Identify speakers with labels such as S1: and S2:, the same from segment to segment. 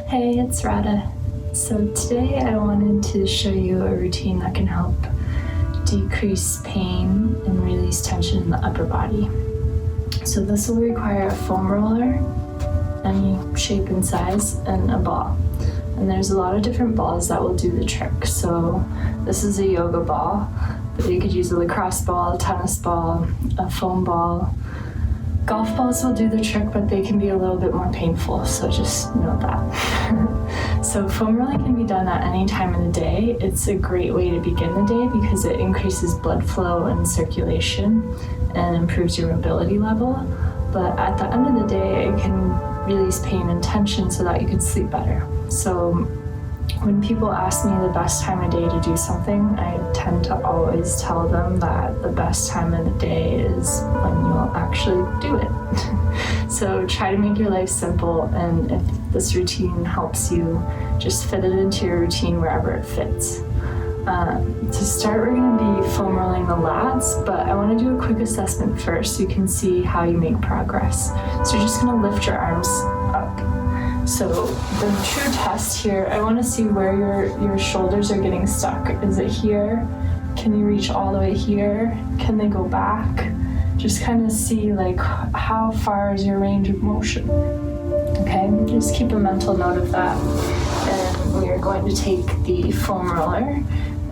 S1: Hey, it's Rada. So today I wanted to show you a routine that can help decrease pain and release tension in the upper body. So this will require a foam roller, any shape and size, and a ball. And there's a lot of different balls that will do the trick. So this is a yoga ball, but you could use a lacrosse ball, a tennis ball, a foam ball. Golf balls will do the trick, but they can be a little bit more painful, so just know that. So foam rolling can be done at any time of the day. It's a great way to begin the day because it increases blood flow and circulation and improves your mobility level. But at the end of the day, it can release pain and tension so that you can sleep better. So when people ask me the best time of day to do something, I tend to always tell them that the best time of the day is when you'll actually do it. So try to make your life simple, and if this routine helps you, just fit it into your routine wherever it fits. To start, we're going to be foam rolling the lats, but I want to do a quick assessment first so you can see how you make progress. So you're just going to lift your arms up. So the true test here, I want to see where your shoulders are getting stuck. Is it here? Can you reach all the way here? Can they go back? Just kind of see like how far is your range of motion. Okay, just keep a mental note of that. And we are going to take the foam roller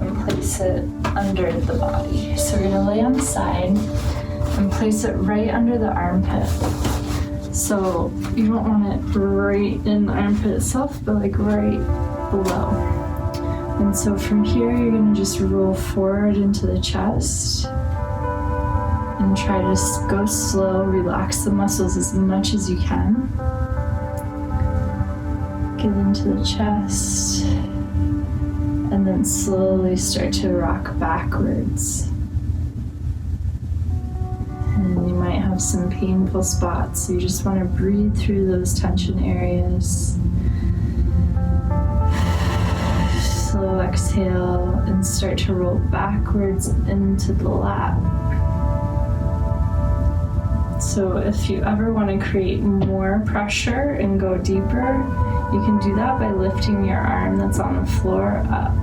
S1: and place it under the body. So we're going to lay on the side and place it right under the armpit. So you don't want it right in the armpit itself, but like right below. And so from here, you're going to just roll forward into the chest and try to go slow, relax the muscles as much as you can. Get into the chest and then slowly start to rock backwards. And you might have some painful spots, so you just want to breathe through those tension areas. Slow exhale and start to roll backwards into the lap. So if you ever want to create more pressure and go deeper, you can do that by lifting your arm that's on the floor up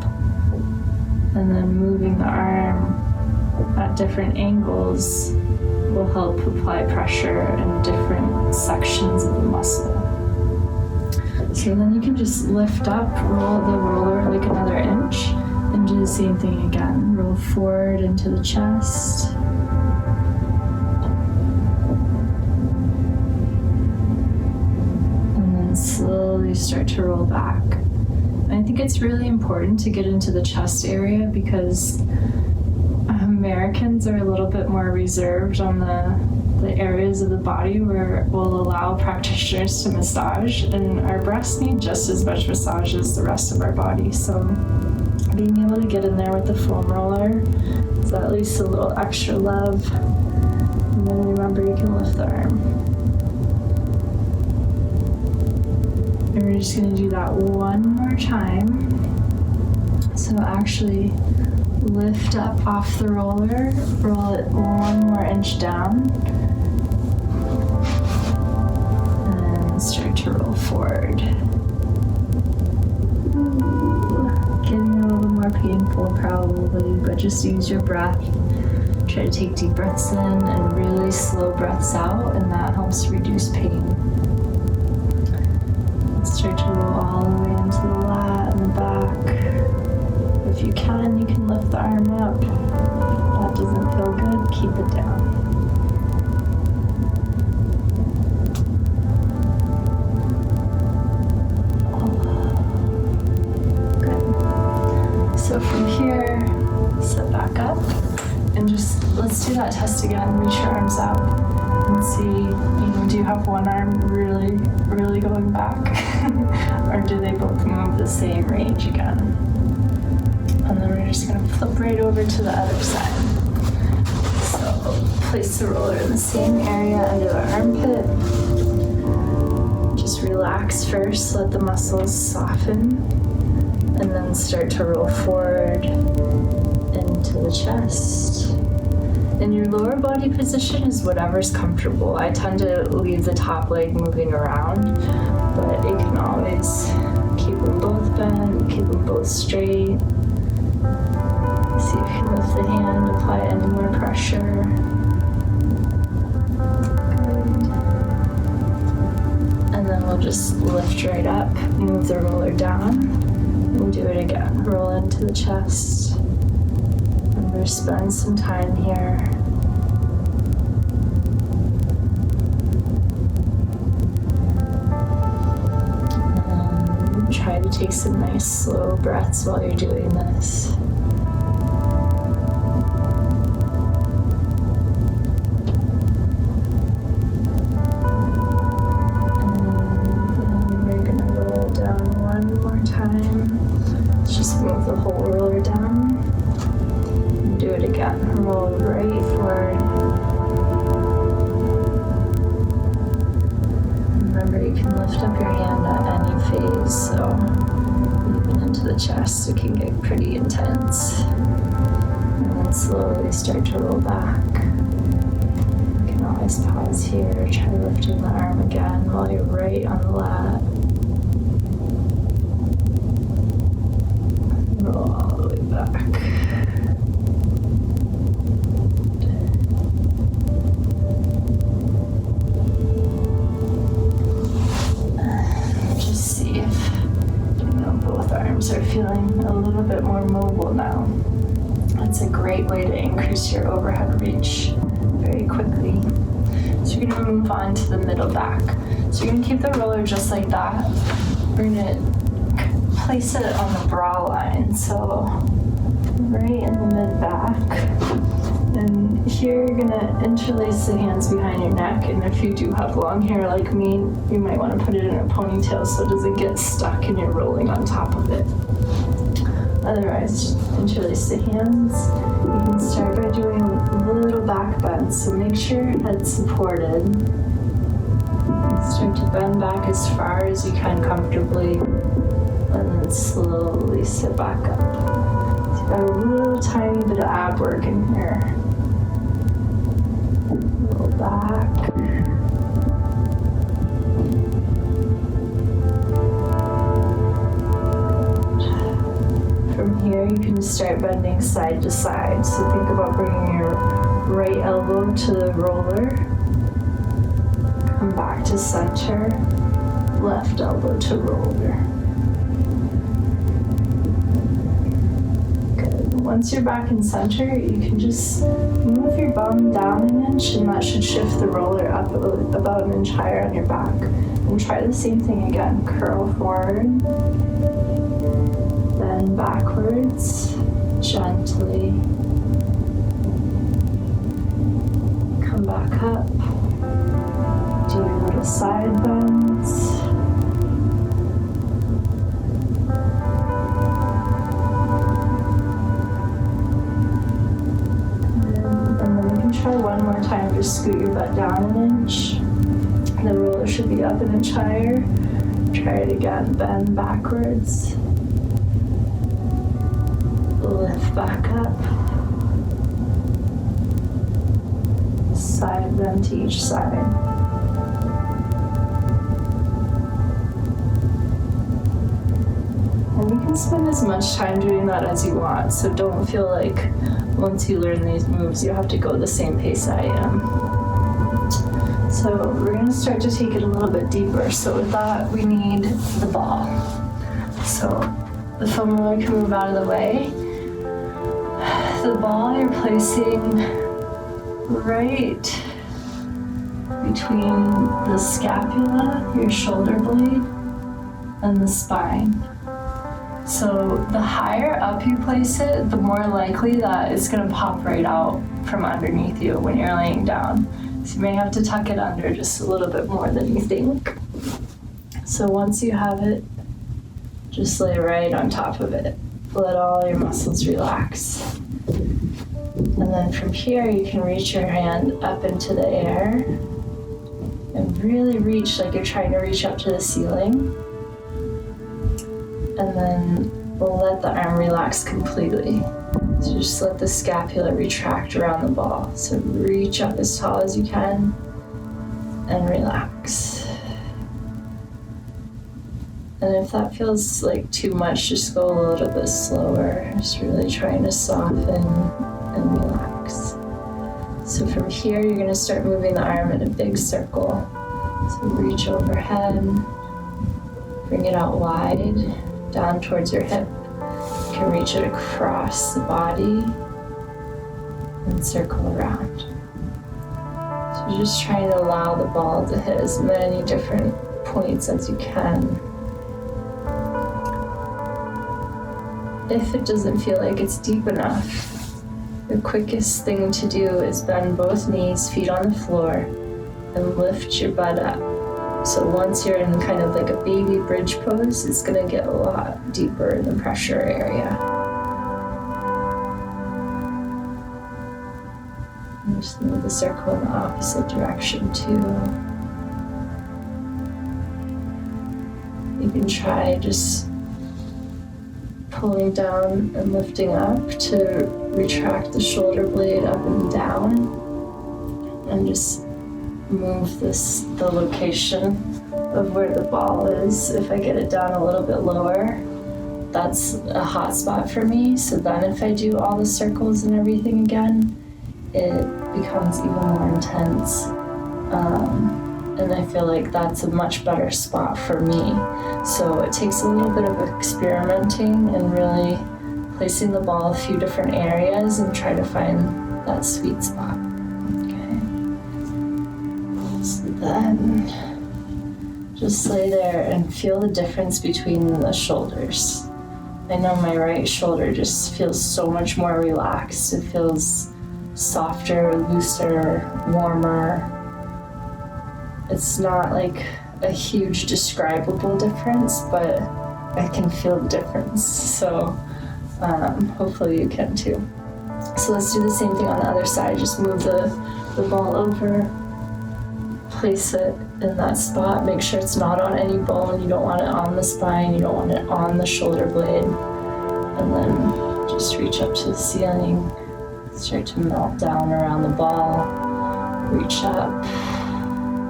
S1: and then moving the arm at different angles will help apply pressure in different sections of the muscle. So then you can just lift up, roll the roller like another inch, and do the same thing again. Roll forward into the chest. And then slowly start to roll back. And I think it's really important to get into the chest area because Americans are a little bit more reserved on the areas of the body where we'll allow practitioners to massage, and our breasts need just as much massage as the rest of our body. So being able to get in there with the foam roller is at least a little extra love. And then remember, you can lift the arm. And we're just going to do that one more time. So actually lift up off the roller, roll it one more inch down, and start to roll forward. Getting a little more painful probably, but just use your breath. Try to take deep breaths in and really slow breaths out, and that helps reduce pain. Start to roll all the way into the lat and the back. If you can lift the arm up. If that doesn't feel good, keep it down. Good. So from here, sit back up and just let's do that test again. Reach your arms out and see, do you have one arm really, really going back? Or do they both move the same range again? And then we're just going to flip right over to the other side. So place the roller in the same area under the armpit. Just relax first, let the muscles soften, and then start to roll forward into the chest. And your lower body position is whatever's comfortable. I tend to leave the top leg moving around, but it can always straight. See if you can lift the hand, apply any more pressure. Good. And then we'll just lift right up, move the roller down, and do it again. Roll into the chest. Remember, spend some time here. Try to take some nice slow breaths while you're doing this. And we're gonna roll down one more time. Let's just move the whole roller down. And do it again. Roll right forward. Remember, you can lift up your hand at any phase, so even into the chest it can get pretty intense. And then slowly start to roll back. You can always pause here, try lifting the arm again while you're right on the lat. Roll all the way back. Are feeling a little bit more mobile now. That's a great way to increase your overhead reach very quickly. So you're going to move on to the middle back. So you're going to keep the roller just like that. We're going to place it on the bra line, so right in the mid back. And here you're going to interlace the hands behind your neck, and if you do have long hair like me, you might want to put it in a ponytail so it doesn't get stuck and you're rolling on top of it. Otherwise, interlace the hands. You can start by doing a little back bend, so make sure your head's supported. Start to bend back as far as you can comfortably, and then slowly sit back up. So you've got a little tiny bit of ab work in here. Roll back. From here, you can start bending side to side. So think about bringing your right elbow to the roller. Come back to center. Left elbow to roller. Good. Once you're back in center, you can just move your bum down an inch, and that should shift the roller up about an inch higher on your back. And try the same thing again. Curl forward. Bend backwards, gently. Come back up. Do little side bends. And then you can try one more time. Just scoot your butt down an inch. The roller should be up an inch higher. Try it again. Bend backwards. Lift back up. Side bend to each side. And you can spend as much time doing that as you want, so don't feel like once you learn these moves you have to go the same pace I am. So we're going to start to take it a little bit deeper. So with that we need the ball. So the foam roller can move out of the way. The ball you're placing right between the scapula, your shoulder blade, and the spine. So the higher up you place it, the more likely that it's going to pop right out from underneath you when you're laying down. So you may have to tuck it under just a little bit more than you think. So once you have it, just lay right on top of it. Let all your muscles relax. And then from here, you can reach your hand up into the air and really reach like you're trying to reach up to the ceiling. And then let the arm relax completely. So just let the scapula retract around the ball. So reach up as tall as you can and relax. And if that feels like too much, just go a little bit slower. Just really trying to soften and relax. So from here, you're gonna start moving the arm in a big circle. So reach overhead, bring it out wide, down towards your hip. You can reach it across the body and circle around. So just trying to allow the ball to hit as many different points as you can. If it doesn't feel like it's deep enough, the quickest thing to do is bend both knees, feet on the floor, and lift your butt up. So once you're in kind of like a baby bridge pose, it's gonna get a lot deeper in the pressure area. And just move the circle in the opposite direction too. You can try just pulling down and lifting up to retract the shoulder blade up and down, and just move the location of where the ball is. If I get it down a little bit lower, that's a hot spot for me. So then if I do all the circles and everything again, it becomes even more intense. And I feel like that's a much better spot for me. So it takes a little bit of experimenting and really placing the ball a few different areas and try to find that sweet spot. Okay. So then just lay there and feel the difference between the shoulders. I know my right shoulder just feels so much more relaxed. It feels softer, looser, warmer. It's not like a huge describable difference, but I can feel the difference. So hopefully you can too. So let's do the same thing on the other side. Just move the ball over, place it in that spot. Make sure it's not on any bone. You don't want it on the spine. You don't want it on the shoulder blade. And then just reach up to the ceiling. Start to melt down around the ball. Reach up.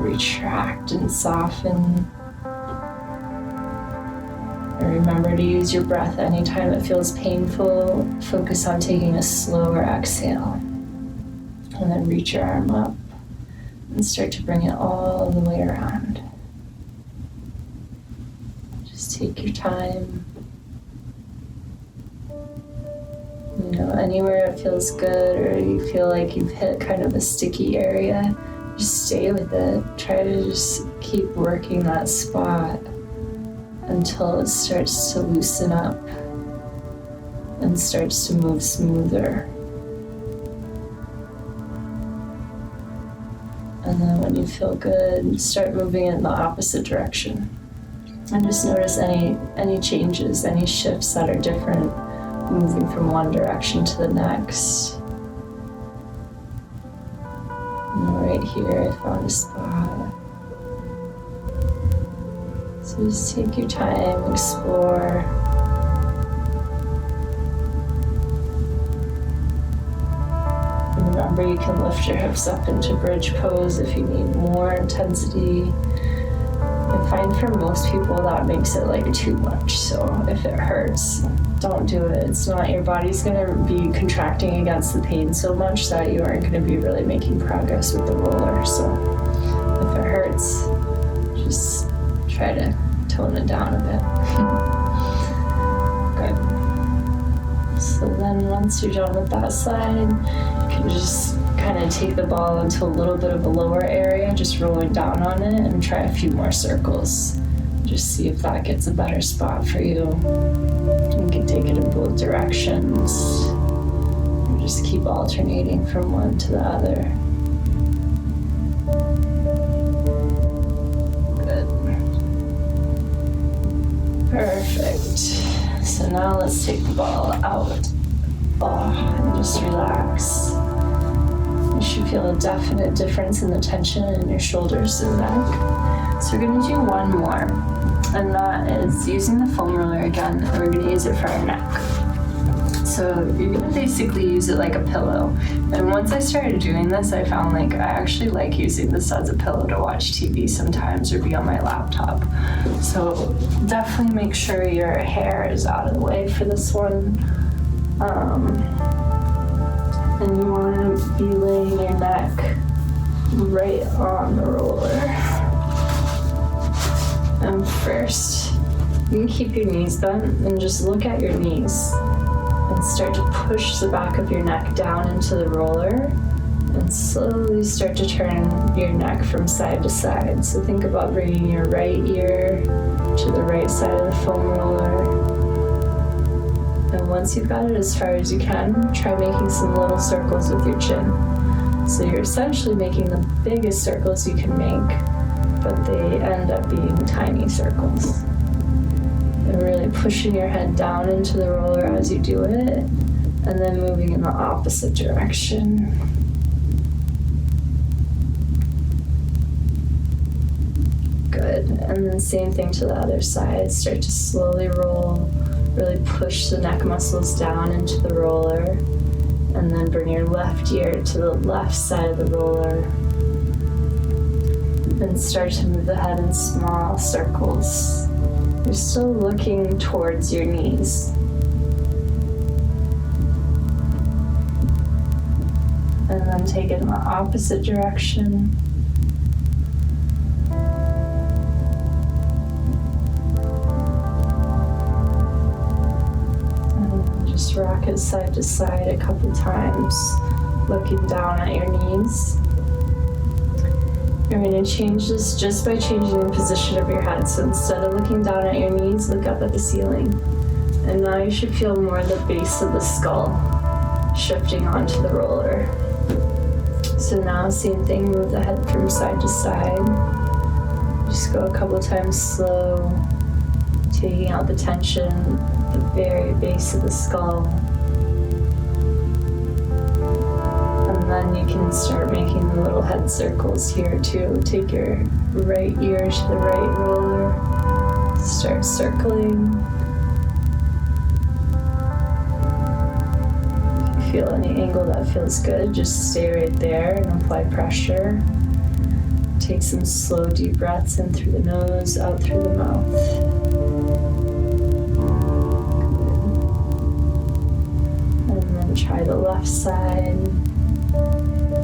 S1: Retract and soften. And remember to use your breath anytime it feels painful. Focus on taking a slower exhale. And then reach your arm up and start to bring it all the way around. Just take your time. You know, anywhere it feels good or you feel like you've hit kind of a sticky area, just stay with it. Try to just keep working that spot until it starts to loosen up and starts to move smoother. And then when you feel good, start moving it in the opposite direction. And just notice any changes, any shifts that are different, moving from one direction to the next. Right here, I found a spot. So just take your time, explore. And remember, you can lift your hips up into bridge pose if you need more intensity. I find for most people that makes it like too much. So if it hurts, don't do it. It's not, your body's gonna be contracting against the pain so much that you aren't gonna be really making progress with the roller. So if it hurts, just try to tone it down a bit. Good. So then once you're done with that side, you can just kind of take the ball into a little bit of a lower area, just rolling down on it, and try a few more circles. Just see if that gets a better spot for you. You can take it in both directions. And just keep alternating from one to the other. Good. Perfect. So now let's take the ball out. And just relax. You should feel a definite difference in the tension in your shoulders and neck. So we're going to do one more, and that is using the foam roller again, and we're going to use it for our neck. So So you're gonna basically use it like a pillow. And once I started doing this, I found like I actually like using this as a pillow to watch TV sometimes or be on my laptop. So definitely make sure your hair is out of the way for this one. And you want to be laying your neck right on the roller. And first, you can keep your knees bent and just look at your knees and start to push the back of your neck down into the roller and slowly start to turn your neck from side to side. So think about bringing your right ear to the right side of the foam roller. And once you've got it as far as you can, try making some little circles with your chin. So you're essentially making the biggest circles you can make, but they end up being tiny circles. And really pushing your head down into the roller as you do it, and then moving in the opposite direction. Good. And then same thing to the other side. Start to slowly roll. Really push the neck muscles down into the roller, and then bring your left ear to the left side of the roller, and start to move the head in small circles. You're still looking towards your knees. And then take it in the opposite direction. Rock it side to side a couple times, looking down at your knees. You're going to change this just by changing the position of your head. So instead of looking down at your knees, look up at the ceiling. And now you should feel more the base of the skull shifting onto the roller. So now same thing, move the head from side to side. Just go a couple times slow, taking out the tension at the very base of the skull. And then you can start making the little head circles here too. Take your right ear to the right roller, start circling. If you feel any angle that feels good, just stay right there and apply pressure. Take some slow deep breaths in through the nose, out through the mouth. Try the left side,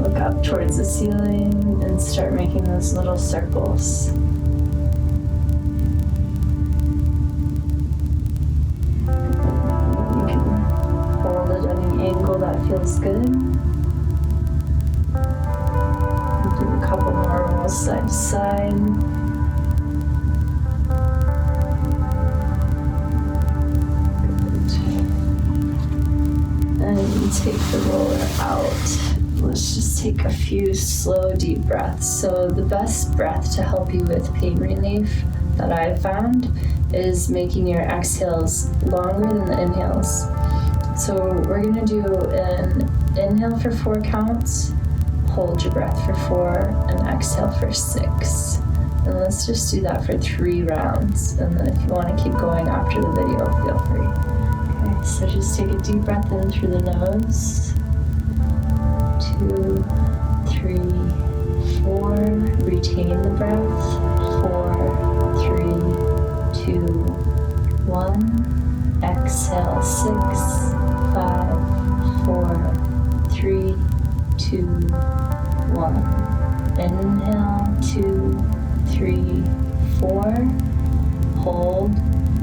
S1: look up towards the ceiling, and start making those little circles. You can hold at any angle that feels good. Do a couple more rolls side to side. And take the roller out. Let's just take a few slow, deep breaths. So the best breath to help you with pain relief that I've found is making your exhales longer than the inhales. So we're gonna do an inhale for 4 counts, hold your breath for 4, and exhale for 6. And let's just do that for 3 rounds. And then if you wanna keep going after the video, feel free. So just take a deep breath in through the nose. 2, 3, 4. Retain the breath. 4, 3, 2, 1. Exhale. 6, 5, 4, 3, 2, 1. Inhale. 2, 3, 4. Hold.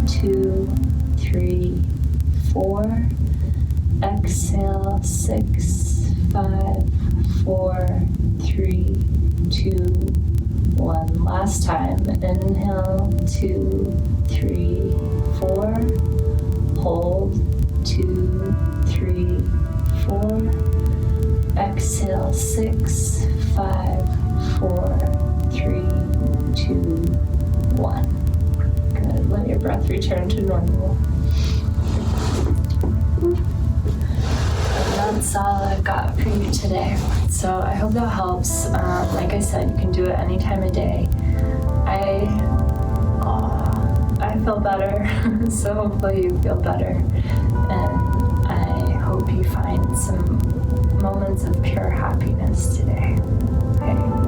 S1: 2, 3, 4. Exhale. 6, 5, 4, 3, 2, 1. Last time. Inhale. 2, 3, 4. Hold. 2, 3, 4. Exhale. 6, 5, 4, 3, 2, 1. Good. Let your breath return to normal. That's all I've got for you today. So I hope that helps. Like I said, you can do it any time of day. I feel better, so hopefully you feel better. And I hope you find some moments of pure happiness today. Okay.